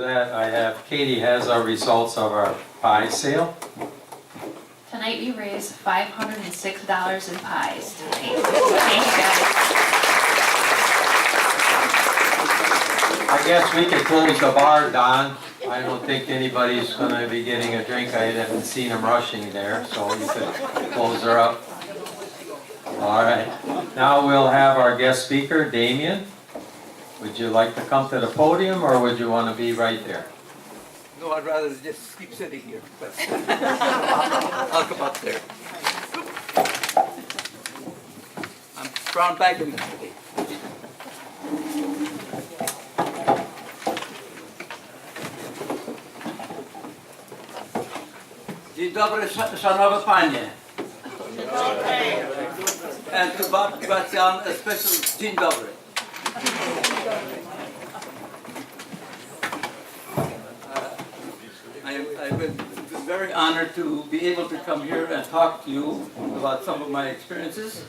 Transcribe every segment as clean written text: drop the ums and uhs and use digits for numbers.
that, I have, Katie has our results of our pie sale. Tonight we raised $506 in pies tonight. Thank you guys. I guess we could close the bar, Don. I don't think anybody's gonna be getting a drink. I haven't seen them rushing there, so you could close her up. All right, now we'll have our guest speaker, Damien. Would you like to come to the podium, or would you want to be right there? No, I'd rather just keep sitting here, but I'll come up there. I'm Brown Bacon today. Dzień dobry, szanowne panie. And to Bob Gratian, a special dzień dobry. I've been very honored to be able to come here and talk to you about some of my experiences.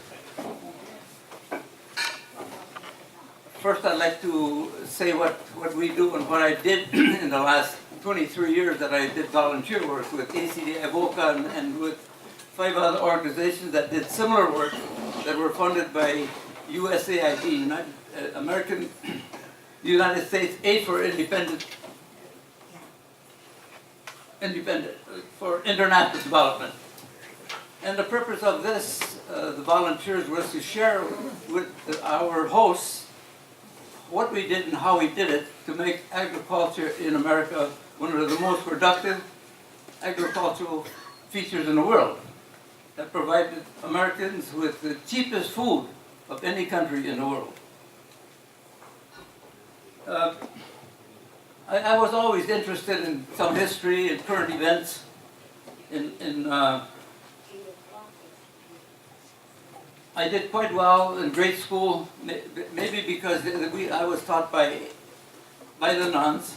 First, I'd like to say what we do and what I did in the last 23 years that I did volunteer work with ACD Avoca and with 5 other organizations that did similar work that were funded by USAID, United States Aid for for international development. And the purpose of this, the volunteers, was to share with our hosts what we did and how we did it to make agriculture in America one of the most productive agricultural features in the world, that provided Americans with the cheapest food of any country in the world. I was always interested in some history and current events. I did quite well in grade school, maybe because I was taught by the nuns,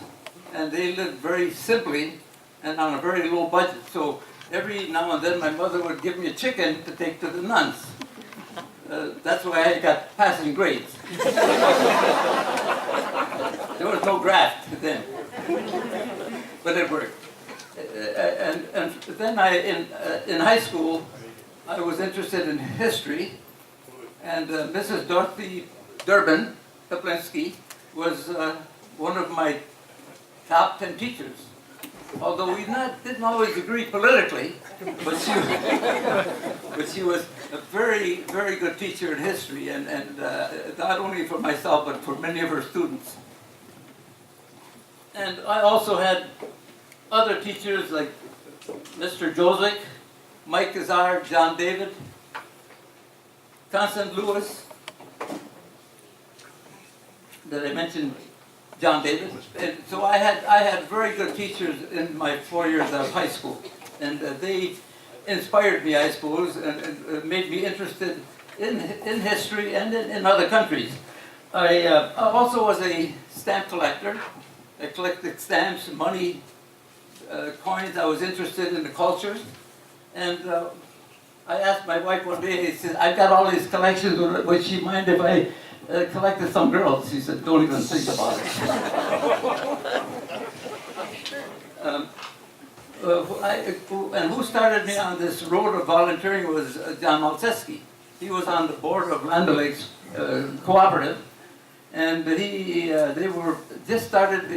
and they lived very simply and on a very low budget. So every now and then my mother would give me a chicken to take to the nuns. That's why I got passing grades. There was no graft then, but it worked. And then in high school, I was interested in history, and Mrs. Dorothy Pulaski was one of my top 10 teachers. Although we didn't always agree politically, but she was a very, very good teacher in history, and not only for myself, but for many of her students. And I also had other teachers like Mr. Josic, Mike Kazar, John David, Constant Lewis. Did I mention John David? And so I had very good teachers in my 4 years of high school, and they inspired me, I suppose, and made me interested in history and in other countries. I also was a stamp collector. I collected stamps, money, coins. I was interested in the cultures, and I asked my wife one day, I said, I've got all these collections, would she mind if I collected some girls? She said, don't even think about it. And who started me on this road of volunteering was John Malczewski. He was on the board of Land O'Lakes Cooperative, and they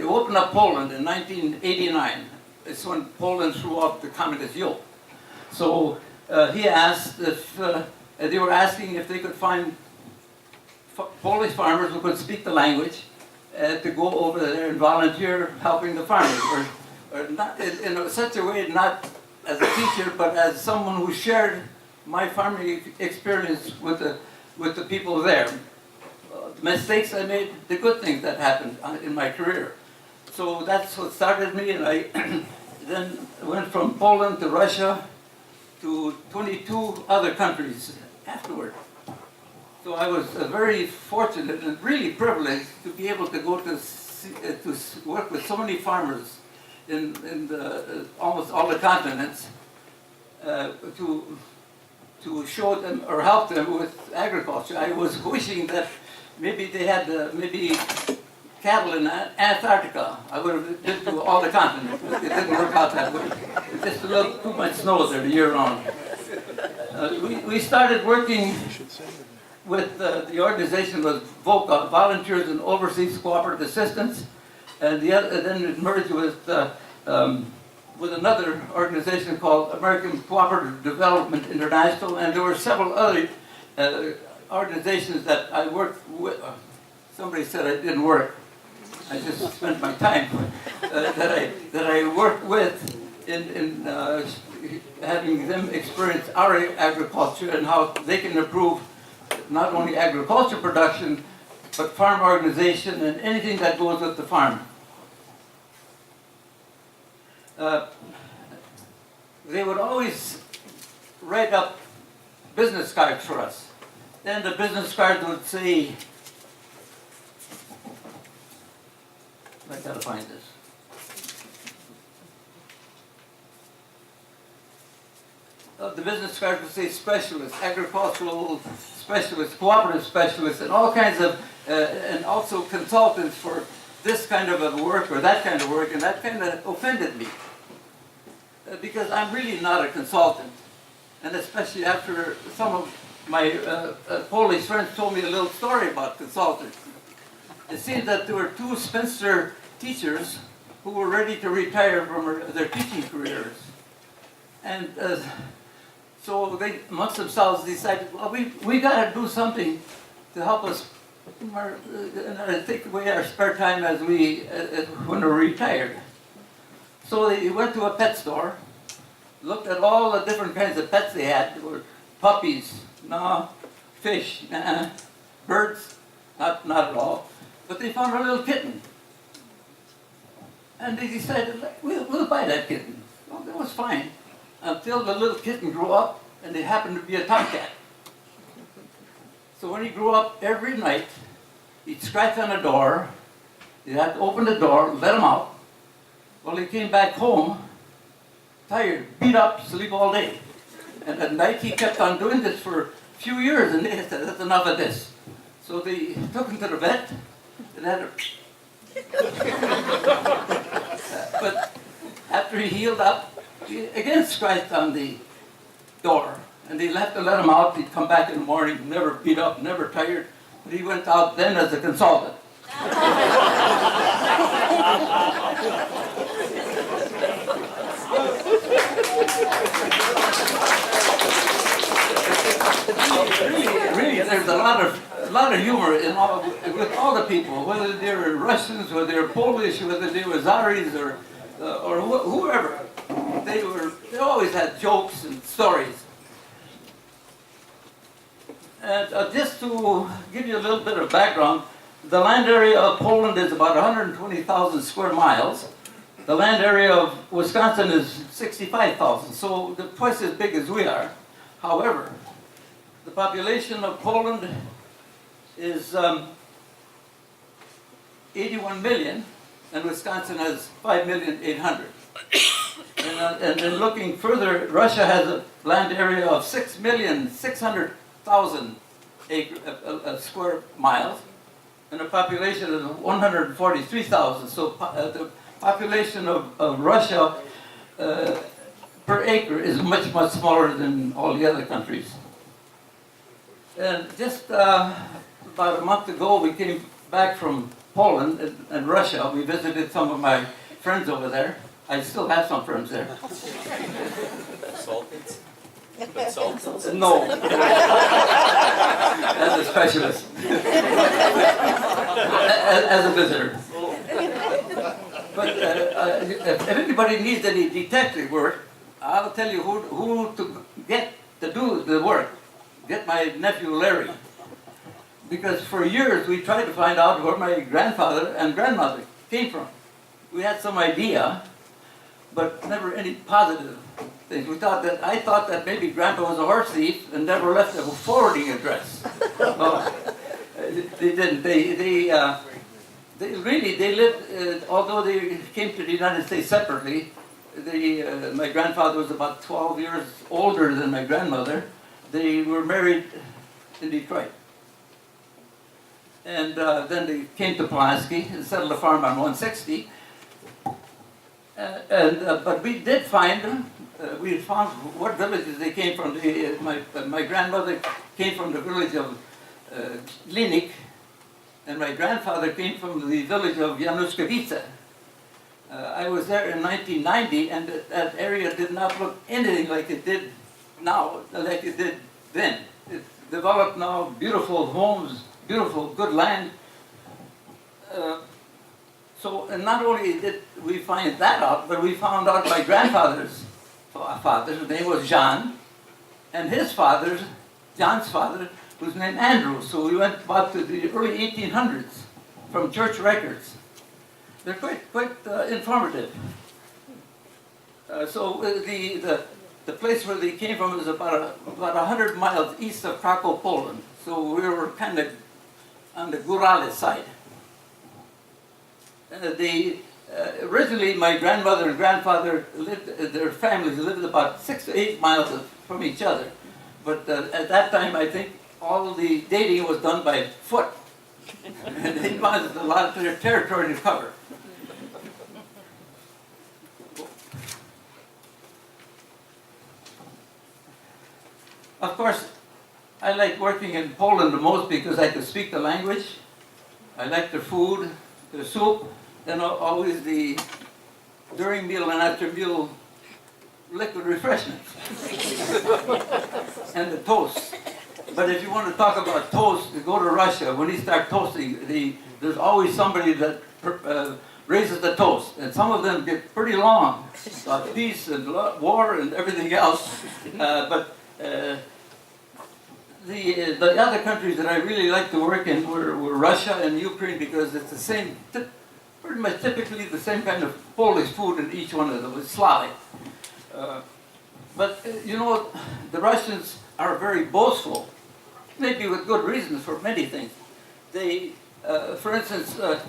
opened up Poland in 1989. It's when Poland threw off the communist yoke. So he asked if, they were asking if they could find Polish farmers who could speak the language to go over there and volunteer helping the farmers, or not in such a way, not as a teacher, but as someone who shared my farming experience with the people there. The mistakes I made, the good things that happened in my career. So that's what started me, and I then went from Poland to Russia to 22 other countries afterward. So I was very fortunate and really privileged to be able to go to work with so many farmers in almost all the continents to show them or help them with agriculture. I was wishing that maybe they had cattle in Antarctica. I would have been to all the continents. It didn't work out that way. It's just a little too much snow there the year round. We started working with the organization was VOCA, Volunteers and Overseas Cooperative Assistance, and then it merged with another organization called American Cooperative Development International, and there were several other organizations that I worked with. Somebody said I didn't work. I just spent my time that I worked with in having them experience our agriculture and how they can improve not only agriculture production, but farm organization and anything that goes with the farm. They would always write up business cards for us. Then the business cards would say, I gotta find this. The business cards would say specialists, agricultural specialists, cooperative specialists, and all kinds of, and also consultants for this kind of a work or that kind of work, and that kind of offended me. Because I'm really not a consultant. And especially after some of my Polish friends told me a little story about consultants. It seemed that there were two spinster teachers who were ready to retire from their teaching careers. And so they, amongst themselves, decided, well, we got to do something to help us take away our spare time as when we're retired. So they went to a pet store, looked at all the different kinds of pets they had. There were puppies, no, fish, birds, not at all. But they found a little kitten. And they decided, we'll buy that kitten. Well, that was fine. Until the little kitten grew up, and they happened to be a tomcat. So when he grew up, every night, he'd scratch on the door, you'd have to open the door, let him out. Well, he came back home, tired, beat up, sleep all day. And at night, he kept on doing this for a few years, and they said, that's enough of this. So they took him to the vet, and had a... But after he healed up, he again scratched on the door, and they let him out. He'd come back in the morning, never beat up, never tired. But he went out then as a consultant. Really, there's a lot of humor in with all the people, whether they're Russians, whether they're Polish, whether they were Zaris or whoever. They always had jokes and stories. And just to give you a little bit of background, the land area of Poland is about 120,000 square miles. The land area of Wisconsin is 65,000, so they're twice as big as we are. However, the population of Poland is 81 million, and Wisconsin has 5,800,000. And then looking further, Russia has a land area of 6,600,000 square miles, and a population of 143,000. So the population of Russia per acre is much smaller than all the other countries. And just about a month ago, we came back from Poland and Russia. We visited some of my friends over there. I still have some friends there. Consultants? Consultants? No. As a specialist. as a visitor. But if anybody needs any detective work, I'll tell you who to get to do the work. Get my nephew Larry. Because for years we tried to find out where my grandfather and grandmother came from. We had some idea, but never any positive things. I thought that maybe Grandpa was a horse thief and never left a forwarding address. No, they didn't. They lived, although they came to the United States separately. My grandfather was about 12 years older than my grandmother. They were married in Detroit. And then they came to Pulaski and settled a farm on 160. But we did find them. We found what villages they came from. My grandmother came from the village of Linik, and my grandfather came from the village of Januszkowice. I was there in 1990, and that area did not look anything like it did now, like it did then. It's developed now, beautiful homes, beautiful, good land. And not only did we find that out, but we found out my grandfather's father's name was John, and his father's, John's father, was named Andrew. So we went back to the early 1800s from church records. They're quite informative. The place where they came from is about 100 miles east of Krakow, Poland. So we were kind of on the Górale side. Originally, my grandmother and grandfather their families lived about 6 to 8 miles from each other. But at that time, I think all the dating was done by foot. And they wanted a lot of their territory to cover. Of course, I like working in Poland the most because I could speak the language. I like their food, their soup, and always the during meal and after meal liquid refreshments. And the toast. But if you want to talk about toast, you go to Russia. When you start toasting, there's always somebody that raises the toast. And some of them get pretty long, about peace and war and everything else. The other countries that I really like to work in were Russia and Ukraine, because it's the same, pretty much typically the same kind of Polish food in each one of them. It's Slavic. You know, the Russians are very boastful, maybe with good reasons for many things. They, for instance, a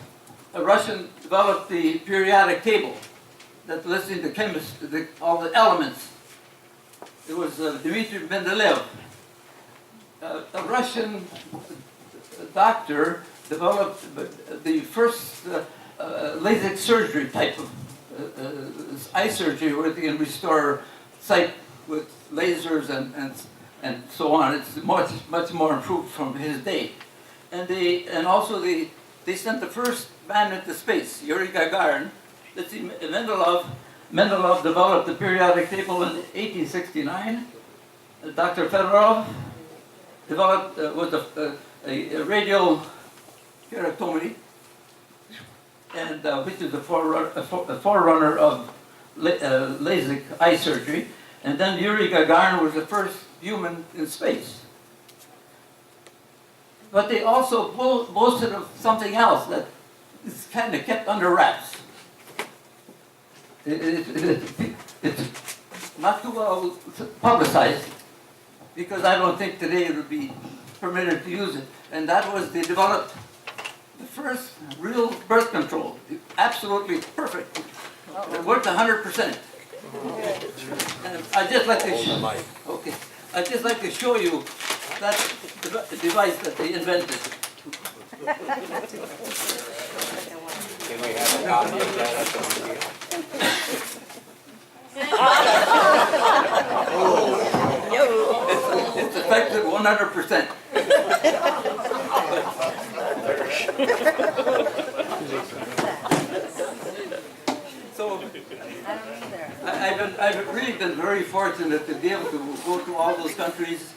Russian developed the periodic table that listing the chemists, all the elements. It was Dmitry Mendeleev. A Russian doctor developed the first LASIK surgery type of eye surgery where they can restore sight with lasers and so on. It's much more improved from his day. And also they sent the first man into space, Yuri Gagarin. Let's see, Mendeleev developed the periodic table in 1869. Dr. Fedorov developed a radial keratotomy, and which is a forerunner of LASIK eye surgery. And then Yuri Gagarin was the first human in space. But they also boasted of something else that is kind of kept under wraps. It's not too well publicized, because I don't think today it would be permitted to use it. And that was, they developed the first real birth control. Absolutely perfect. It worked 100%. And I'd just like to show you that device that they invented. Can we have a copy of that at the museum? It's effective 100%. So I've really been very fortunate to be able to go to all those countries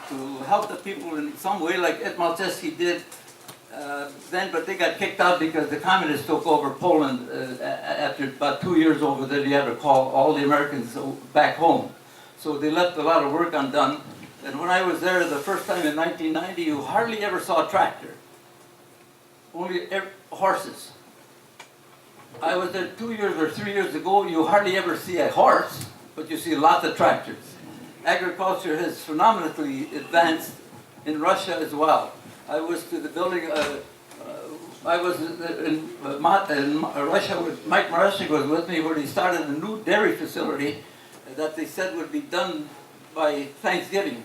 to help the people in some way, like Ed Malczewski did then, but they got kicked out because the communists took over Poland after about 2 years over there. They had to call all the Americans back home. So they left a lot of work undone. And when I was there the first time in 1990, you hardly ever saw a tractor. Only horses. I was there 2 years or 3 years ago, you hardly ever see a horse, but you see lots of tractors. Agriculture has phenomenally advanced in Russia as well. I was to the building, I was in Russia with Mike Marashik was with me, where he started a new dairy facility that they said would be done by Thanksgiving.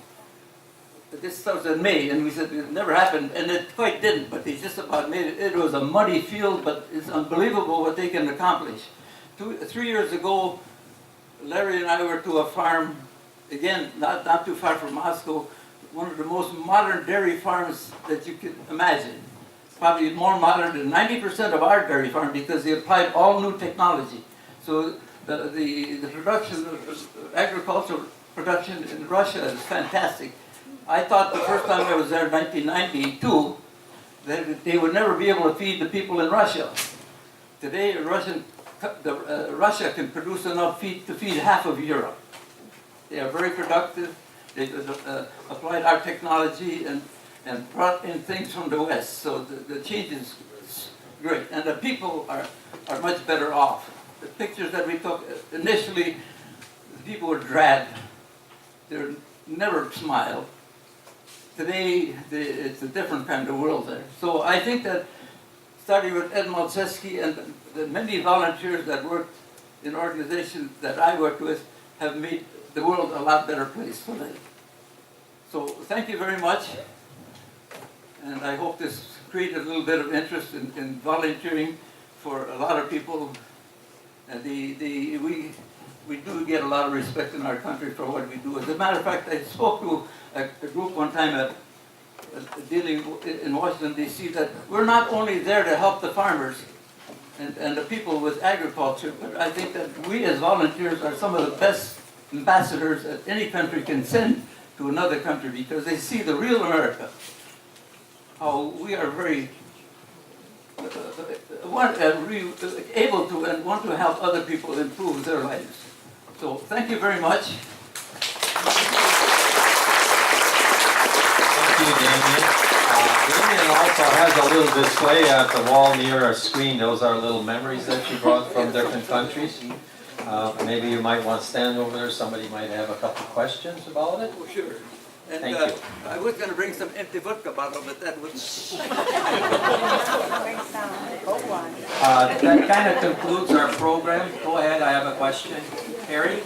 this was in May, and we said it never happened, and it quite didn't, but they just about made it. It was a muddy field, but it's unbelievable what they can accomplish. 3 years ago, Larry and I were to a farm, again, not too far from Moscow, one of the most modern dairy farms that you could imagine. Probably more modern than 90% of our dairy farm because they applied all new technology. So the production, agricultural production in Russia is fantastic. I thought the first time I was there in 1992 that they would never be able to feed the people in Russia. Today, Russia can produce enough feed to feed half of Europe. They are very productive. They applied our technology and brought in things from the West. So the change is great. And the people are much better off. The pictures that we took, initially, the people were drab. They never smiled. Today, it's a different kind of world there. So I think that starting with Ed Malczewski and the many volunteers that work in organizations that I work with have made the world a lot better place today. So thank you very much. And I hope this created a little bit of interest in volunteering for a lot of people. And we do get a lot of respect in our country for what we do. As a matter of fact, I spoke to a group one time dealing in Washington, D.C., that we're not only there to help the farmers and the people with agriculture, but I think that we as volunteers are some of the best ambassadors that any country can send to another country because they see the real America, how we are very able to and want to help other people improve their lives. So thank you very much. Thank you, Damien. Damien also has a little display at the wall near our screen. Those are little memories that she brought from different countries. Maybe you might want to stand over there. Somebody might have a couple questions about it. Oh, sure. And Thank you. I was going to bring some empty vodka bottle, but that wouldn't. That kind of concludes our program. Go ahead, I have a question. Harry?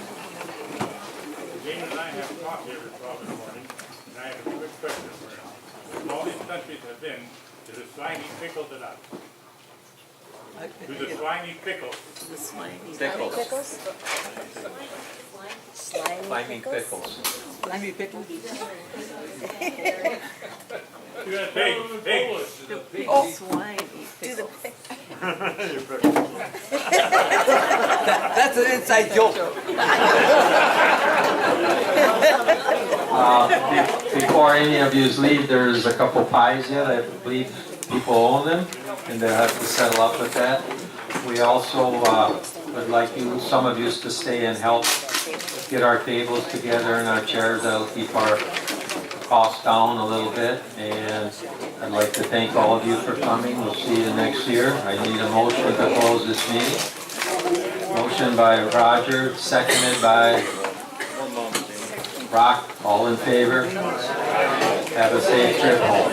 Damon and I have talked every 12 in the morning, and I have a quick question for you. All these countries have been to the swine eat pickles or not? Do the swine eat pickles? The slimy Pickles. pickles? Slimy pickles. Slimy pickles? Pigs. Oh, swine eat pickles. That's an inside joke. Before any of you leave, there's a couple pies yet. I believe people own them, and they'll have to settle up with that. We also would like you, some of you, to stay and help get our tables together and our chairs. That'll keep our costs down a little bit. And I'd like to thank all of you for coming. We'll see you next year. I need a motion to close this meeting. Motion by Roger, seconded by Brock. All in favor? Have a safe trip home.